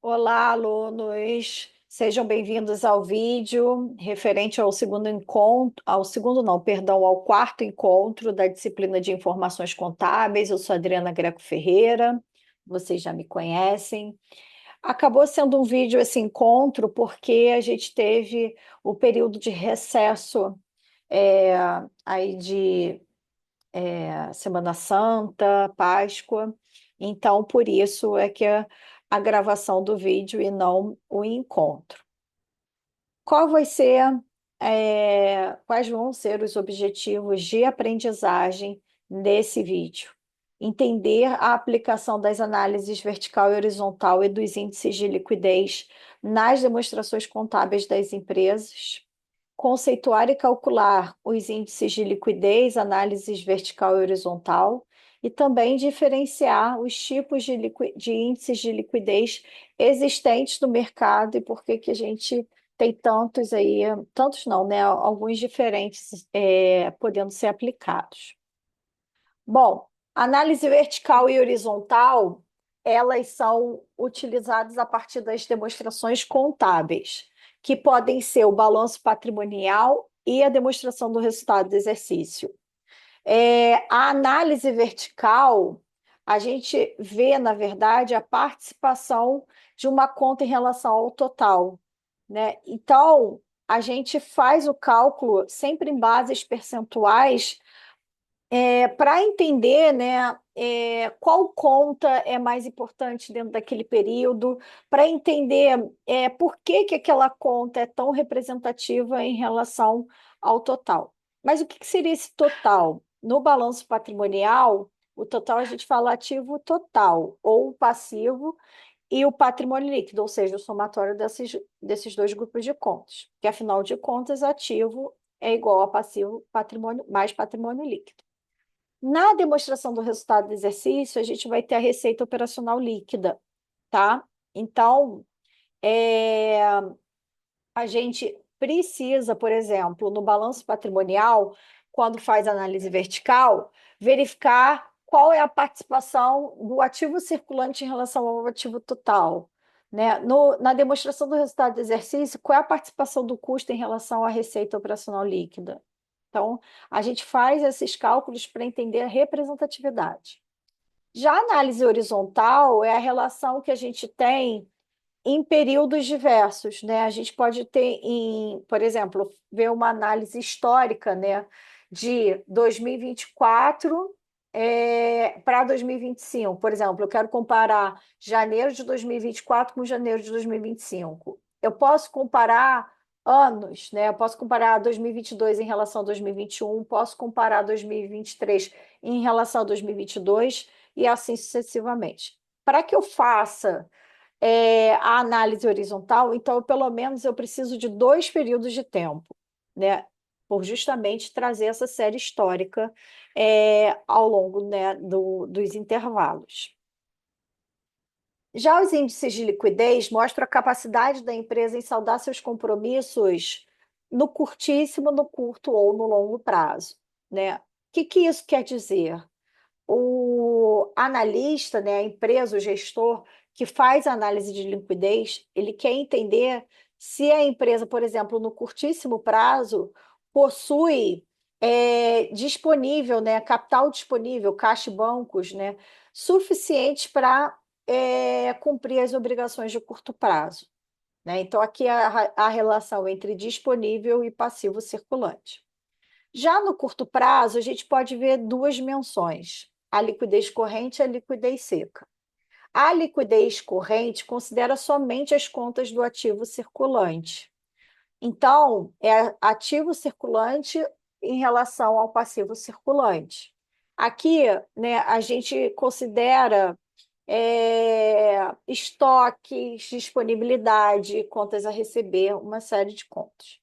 Olá, alunos. Sejam bem-vindos ao vídeo referente ao segundo encontro, ao segundo não, perdão, ao quarto encontro da disciplina de Informações Contábeis. Eu sou Adriana Greco Ferreira, vocês já me conhecem. Acabou sendo um vídeo esse encontro porque a gente teve o período de recesso é, aí de Semana Santa, Páscoa. Então, por isso é que a gravação do vídeo e não o encontro. Qual vai ser, quais vão ser os objetivos de aprendizagem nesse vídeo? Entender a aplicação das análises vertical e horizontal e dos índices de liquidez nas demonstrações contábeis das empresas, conceituar e calcular os índices de liquidez, análises vertical e horizontal, e também diferenciar os tipos de índices de liquidez existentes no mercado e por que que a gente tem tantos aí, tantos não, né? Alguns diferentes podendo ser aplicados. Bom, análise vertical e horizontal, elas são utilizadas a partir das demonstrações contábeis, que podem ser o balanço patrimonial e a demonstração do resultado do exercício. A análise vertical, a gente vê, na verdade, a participação de uma conta em relação ao total, né? Então, a gente faz o cálculo sempre em bases percentuais para entender, né, qual conta é mais importante dentro daquele período, para entender por que que aquela conta é tão representativa em relação ao total. Mas o que que seria esse total? No balanço patrimonial, o total a gente fala ativo total, ou passivo, e o patrimônio líquido, ou seja, o somatório desses dois grupos de contas. Que, afinal de contas, ativo é igual a passivo, patrimônio mais patrimônio líquido. Na demonstração do resultado do exercício, a gente vai ter a receita operacional líquida, tá? Então, é, a gente precisa, por exemplo, no balanço patrimonial, quando faz análise vertical, verificar qual é a participação do ativo circulante em relação ao ativo total. Né? Na demonstração do resultado do exercício, qual é a participação do custo em relação à receita operacional líquida? Então, a gente faz esses cálculos para entender a representatividade. Já a análise horizontal é a relação que a gente tem em períodos diversos, né? A gente pode ter, por exemplo, ver uma análise histórica, né, de 2024 para 2025. Por exemplo, eu quero comparar janeiro de 2024 com janeiro de 2025. Eu posso comparar anos, né? Eu posso comparar 2022 em relação a 2021, posso comparar 2023 em relação a 2022 e assim sucessivamente. Para que eu faça a análise horizontal, então, pelo menos, eu preciso de 2 períodos de tempo, né? Por justamente trazer essa série histórica ao longo, né, dos intervalos. Já os índices de liquidez mostram a capacidade da empresa em saldar seus compromissos no curtíssimo, no curto ou no longo prazo, né? O que isso quer dizer? O analista, né, a empresa, o gestor que faz a análise de liquidez, ele quer entender se a empresa, por exemplo, no curtíssimo prazo, possui disponível, né, capital disponível, caixa e bancos, né, suficientes para cumprir as obrigações de curto prazo. Né? Então, aqui é a relação entre disponível e passivo circulante. Já no curto prazo, a gente pode ver duas dimensões: a liquidez corrente e a liquidez seca. A liquidez corrente considera somente as contas do ativo circulante. Então, é ativo circulante em relação ao passivo circulante. Aqui, né, a gente considera estoques, disponibilidade, contas a receber, uma série de contas.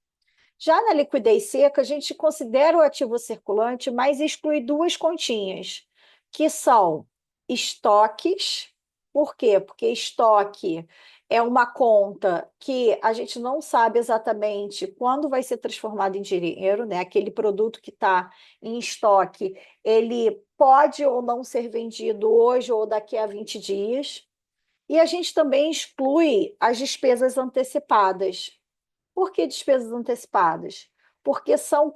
Já na liquidez seca, a gente considera o ativo circulante, mas exclui duas continhas, que são estoques. Por quê? Porque estoque é uma conta que a gente não sabe exatamente quando vai ser transformado em dinheiro, né? Aquele produto que está em estoque, ele pode ou não ser vendido hoje ou daqui a 20 dias. E a gente também exclui as despesas antecipadas. Por que despesas antecipadas? Porque são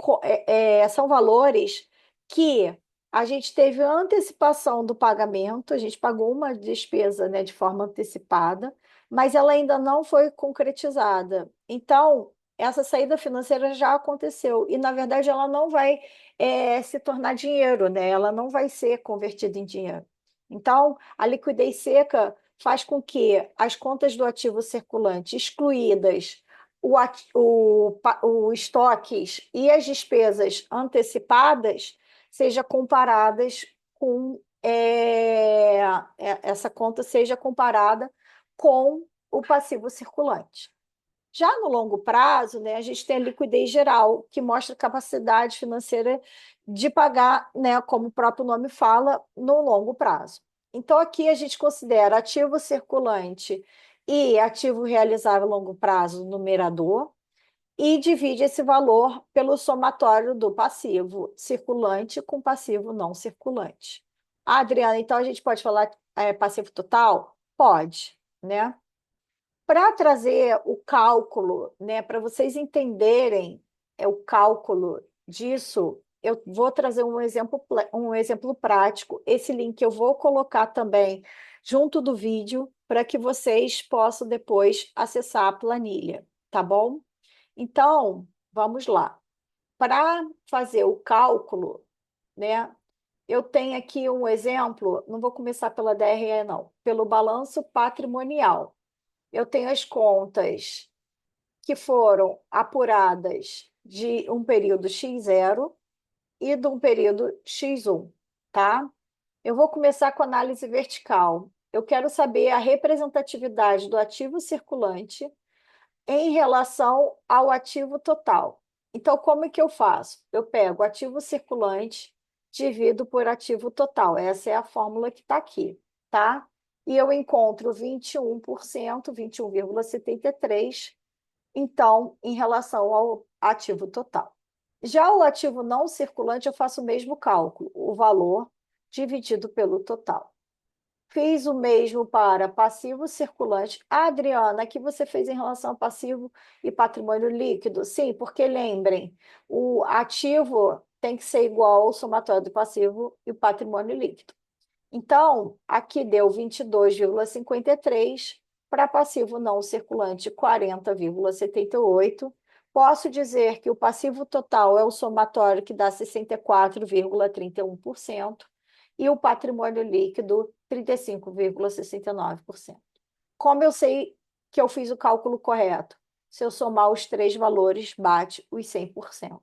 valores que a gente teve antecipação do pagamento, a gente pagou uma despesa, né, de forma antecipada, mas ela ainda não foi concretizada. Então, essa saída financeira já aconteceu e, na verdade, ela não vai, se tornar dinheiro, né? Ela não vai ser convertida em dinheiro. Então, a liquidez seca faz com que as contas do ativo circulante excluídas o estoques e as despesas antecipadas seja comparadas com essa conta seja comparada com o passivo circulante. Já no longo prazo, né, a gente tem a liquidez geral, que mostra a capacidade financeira de pagar, né, como o próprio nome fala, no longo prazo. Então, aqui a gente considera ativo circulante e ativo realizável a longo prazo, numerador, e divide esse valor pelo somatório do passivo circulante com passivo não circulante. Ah, Adriana, então a gente pode falar passivo total? Pode, né? Para trazer o cálculo, né, para vocês entenderem o cálculo disso, eu vou trazer um exemplo prático. Esse link eu vou colocar também junto do vídeo para que vocês possam depois acessar a planilha, tá bom? Então, vamos lá. Para fazer o cálculo, né, eu tenho aqui um exemplo, não vou começar pela DRE, não, pelo balanço patrimonial. Eu tenho as contas que foram apuradas de um período X0 e de um período X1, tá? Eu vou começar com análise vertical. Eu quero saber a representatividade do ativo circulante em relação ao ativo total. Então, como é que eu faço? Eu pego o ativo circulante, divido por ativo total. Essa é a fórmula que está aqui, tá? E eu encontro 21%, 21,73%, então, em relação ao ativo total. Já o ativo não circulante, eu faço o mesmo cálculo, o valor dividido pelo total. Fiz o mesmo para passivo circulante. Ah, Adriana, aqui você fez em relação ao passivo e patrimônio líquido? Sim, porque lembrem, o ativo tem que ser igual ao somatório do passivo e o patrimônio líquido. Então, aqui deu 22,53 para passivo não circulante 40,78. Posso dizer que o passivo total é o somatório que dá 64,31% e o patrimônio líquido 35,69%. Como eu sei que eu fiz o cálculo correto? Se eu somar os três valores, bate os 100%.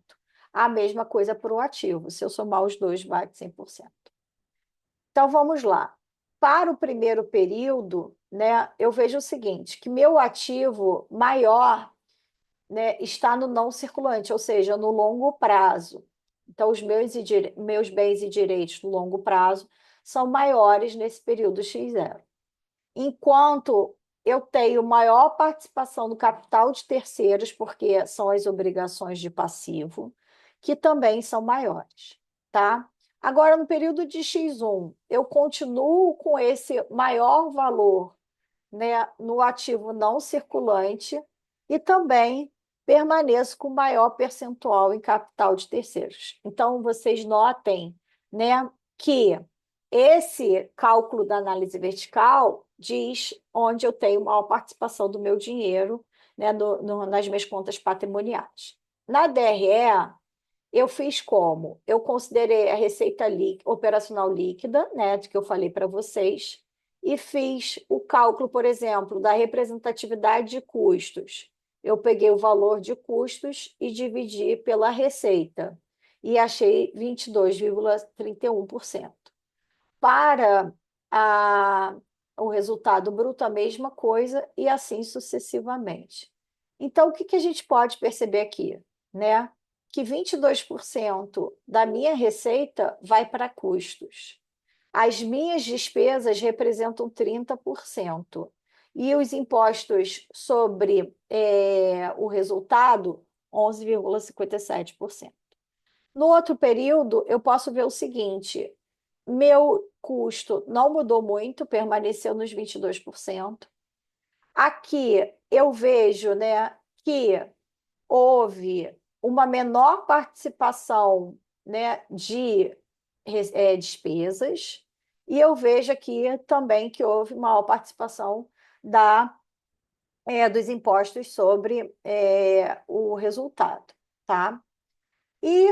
A mesma coisa para o ativo. Se eu somar os dois, bate 100%. Então, vamos lá. Para o primeiro período, né, eu vejo o seguinte, que meu ativo maior, né, está no não circulante, ou seja, no longo prazo. Então, meus bens e direitos no longo prazo são maiores nesse período X0. Enquanto eu tenho maior participação no capital de terceiros, porque são as obrigações de passivo, que também são maiores, tá? Agora, no período de X1, eu continuo com esse maior valor, né, no ativo não circulante e também permaneço com maior percentual em capital de terceiros. Então, vocês notem, né, que esse cálculo da análise vertical diz onde eu tenho maior participação do meu dinheiro, né, nas minhas contas patrimoniais. Na DRE, eu fiz como? Eu considerei a receita operacional líquida, né, de que eu falei para vocês, e fiz o cálculo, por exemplo, da representatividade de custos. Eu peguei o valor de custos e dividi pela receita, e achei 22,31%. Para a, o resultado bruto, a mesma coisa, e assim sucessivamente. Então, o que a gente pode perceber aqui? Né? Que 22% da minha receita vai para custos. As minhas despesas representam 30%. E os impostos sobre o resultado, 11,57%. No outro período, eu posso ver o seguinte: custo não mudou muito, permaneceu nos 22%. Aqui eu vejo, né, que houve uma menor participação, né, de despesas, e eu vejo aqui também que houve maior participação dos impostos sobre o resultado, tá? E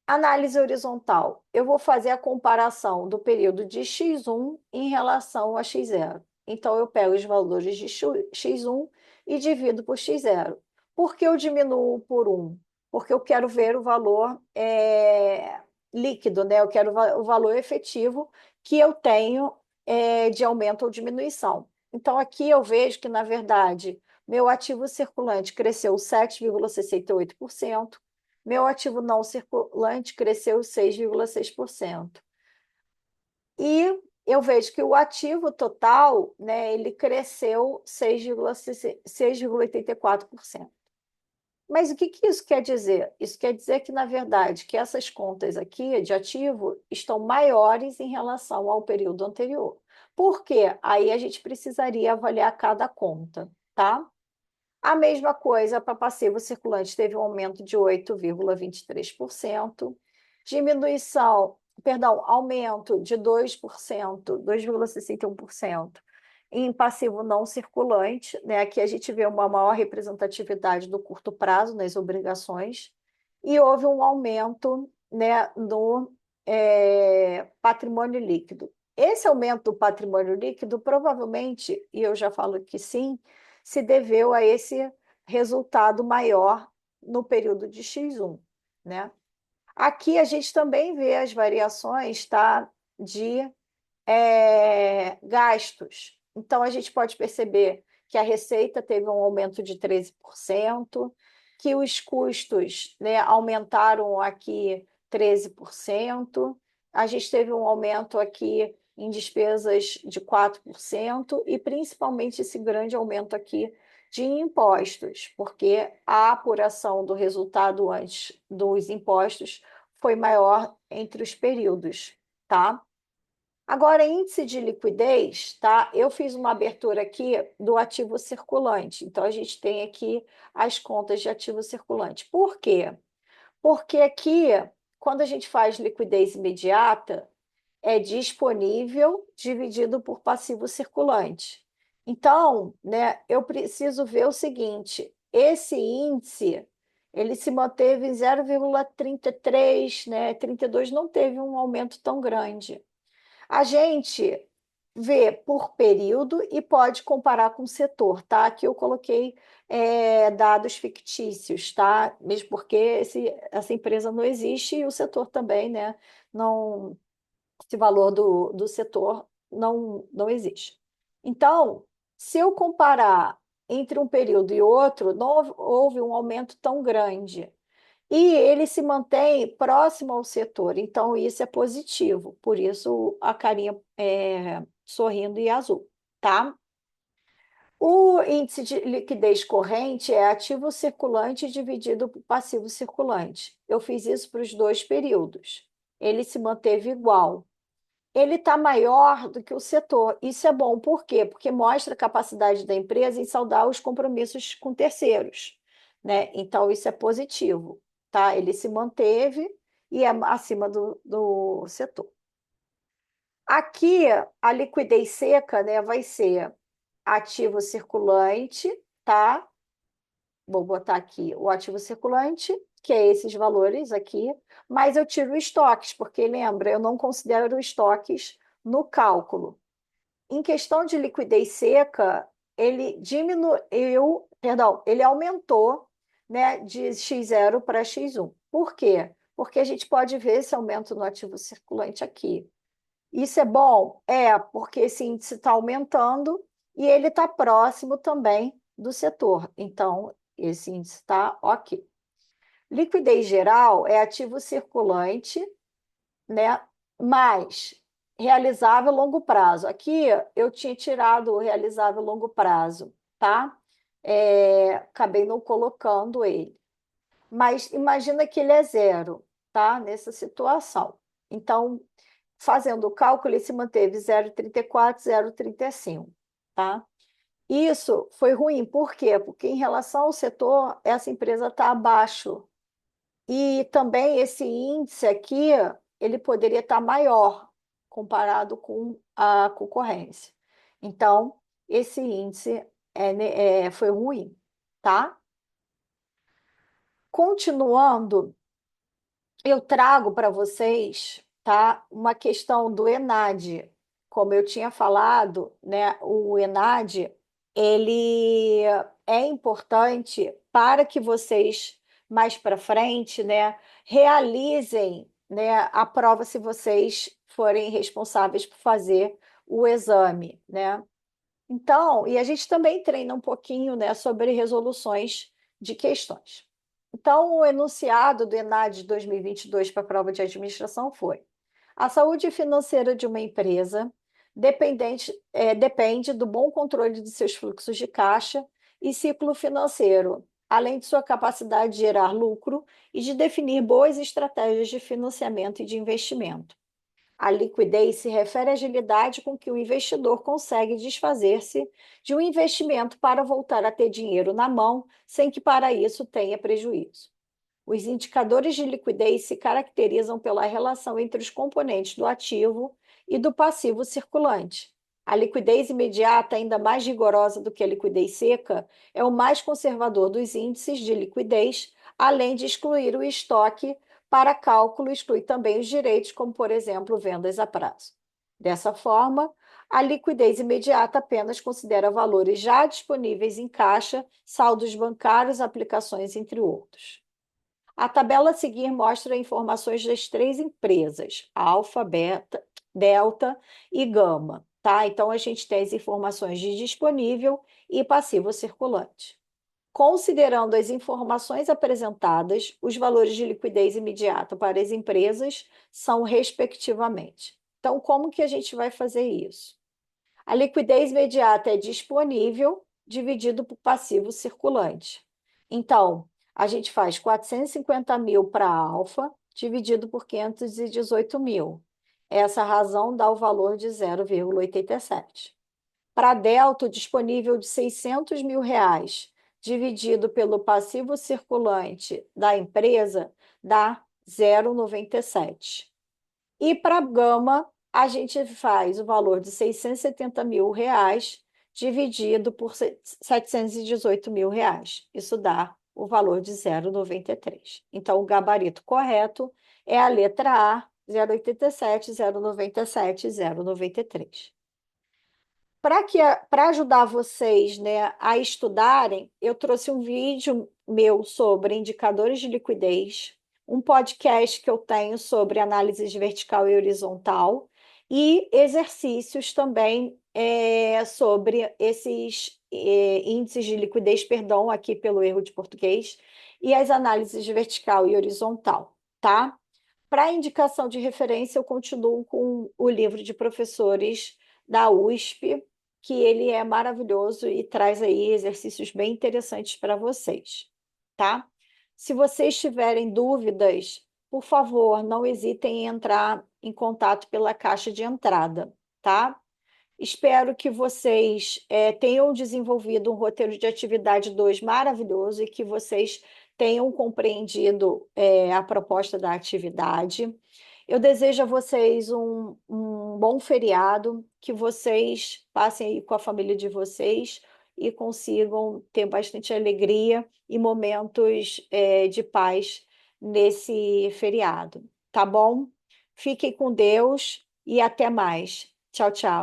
análise horizontal, eu vou fazer a comparação do período de X1 em relação a X0. Então, eu pego os valores de X1 e divido por X0. Por que eu diminuo por 1? Porque eu quero ver o valor líquido, né? Eu quero o valor efetivo que eu tenho de aumento ou diminuição. Então, aqui eu vejo que, na verdade, meu ativo circulante cresceu 7,68%. Meu ativo não circulante cresceu 6,6%. E eu vejo que o ativo total, né, ele cresceu 6,84%. Mas o que que isso quer dizer? Isso quer dizer que, na verdade, que essas contas aqui de ativo estão maiores em relação ao período anterior. Por quê? Aí a gente precisaria avaliar cada conta, tá? A mesma coisa para passivo circulante, teve um aumento de 8,23%, diminuição, perdão, aumento de 2%, 2,61% em passivo não circulante, né? Aqui a gente vê uma maior representatividade do curto prazo nas obrigações, e houve um aumento, né, no patrimônio líquido. Esse aumento do patrimônio líquido, provavelmente, e eu já falo que sim, se deveu a esse resultado maior no período de X1, né? Aqui a gente também vê as variações, tá, de gastos. Então, a gente pode perceber que a receita teve um aumento de 13%, que os custos, né, aumentaram aqui 13%, a gente teve um aumento aqui em despesas de 4% e principalmente esse grande aumento aqui de impostos, porque a apuração do resultado antes dos impostos foi maior entre os períodos, tá? Agora, índice de liquidez, tá? Eu fiz uma abertura aqui do ativo circulante. Então, a gente tem aqui as contas de ativo circulante. Por quê? Porque aqui, quando a gente faz liquidez imediata, é disponível dividido por passivo circulante. Então, né, eu preciso ver o seguinte: esse índice ele se manteve em 0,33, né? 32 não teve um aumento tão grande. A gente vê por período e pode comparar com o setor, tá? Aqui eu coloquei dados fictícios, tá? Mesmo porque essa empresa não existe e o setor também, né? Não, esse valor do setor não existe. Então, se eu comparar entre um período e outro, não houve um aumento tão grande. E ele se mantém próximo ao setor, então isso é positivo, por isso a carinha sorrindo e azul, tá? O índice de liquidez corrente é ativo circulante dividido por passivo circulante. Eu fiz isso para os dois períodos. Ele se manteve igual. Ele está maior do que o setor. Isso é bom, por quê? Porque mostra a capacidade da empresa em saldar os compromissos com terceiros, né? Então, isso é positivo, tá? Ele se manteve e é acima do setor. Aqui, a liquidez seca, né, vai ser ativo circulante, tá? Vou botar aqui o ativo circulante, que é esses valores aqui, mas eu tiro estoques, porque lembra, eu não considero estoques no cálculo. Em questão de liquidez seca, ele diminuiu, perdão, ele aumentou, né, de X0 para X1. Por quê? Porque a gente pode ver esse aumento no ativo circulante aqui. Isso é bom? É, porque esse índice está aumentando e ele está próximo também do setor. Então, esse índice está ok. Liquidez geral é ativo circulante, né? Mais realizável a longo prazo. Aqui eu tinha tirado o realizável a longo prazo, tá? Acabei não colocando ele. Mas imagina que ele é zero, tá? Nessa situação. Então, fazendo o cálculo, ele se manteve 0,34, 0,35, tá? Isso foi ruim, por quê? Porque em relação ao setor, essa empresa está abaixo. E também esse índice aqui, ele poderia estar maior comparado com a concorrência. Então, esse índice foi ruim, tá? Continuando, eu trago para vocês, tá, uma questão do ENAD. Como eu tinha falado, né, o ENAD, ele é importante para que vocês mais para frente, né, realizem, né, a prova se vocês forem responsáveis por fazer o exame, né? Então, e a gente também treina um pouquinho, né, sobre resoluções de questões. Então, o enunciado do ENAD de 2022 para a prova de administração foi: a saúde financeira de uma empresa depende do bom controle de seus fluxos de caixa e ciclo financeiro, além de sua capacidade de gerar lucro e de definir boas estratégias de financiamento e de investimento. A liquidez se refere à agilidade com que o investidor consegue desfazer-se de um investimento para voltar a ter dinheiro na mão, sem que para isso tenha prejuízo. Os indicadores de liquidez se caracterizam pela relação entre os componentes do ativo e do passivo circulante. A liquidez imediata, ainda mais rigorosa do que a liquidez seca, é o mais conservador dos índices de liquidez, além de excluir o estoque para cálculo, exclui também os direitos, como, por exemplo, vendas a prazo. Dessa forma, a liquidez imediata apenas considera valores já disponíveis em caixa, saldos bancários, aplicações, entre outros. A tabela a seguir mostra informações das três empresas, Alfa, Beta, Delta e Gama, tá? Então a gente tem as informações de disponível e passivo circulante. Considerando as informações apresentadas, os valores de liquidez imediata para as empresas são respectivamente. Então, como que a gente vai fazer isso? A liquidez imediata é disponível dividido por passivo circulante. Então, a gente faz 450 mil para a Alfa, dividido por 518 mil. Essa razão dá o valor de 0,87. Para a Delta, o disponível de 600 mil reais, dividido pelo passivo circulante da empresa, dá 0,97. E para a Gama, a gente faz o valor de 670 mil reais dividido por 718 mil reais. Isso dá o valor de 0,93. Então, o gabarito correto é a letra A, 0,87, 0,97, 0,93. Para ajudar vocês, né, a estudarem, eu trouxe um vídeo meu sobre indicadores de liquidez, um podcast que eu tenho sobre análise de vertical e horizontal e exercícios também sobre esses índices de liquidez, perdão, aqui pelo erro de português, e as análises de vertical e horizontal, tá? Para indicação de referência, eu continuo com o livro de professores da USP, que ele é maravilhoso e traz aí exercícios bem interessantes para vocês, tá? Se vocês tiverem dúvidas, por favor, não hesitem em entrar em contato pela caixa de entrada, tá? Espero que vocês tenham desenvolvido um roteiro de atividade 2 maravilhoso e que vocês tenham compreendido a proposta da atividade. Eu desejo a vocês um bom feriado, que vocês passem aí com a família de vocês e consigam ter bastante alegria e momentos de paz nesse feriado, tá bom? Fiquem com Deus e até mais. Tchau, tchau.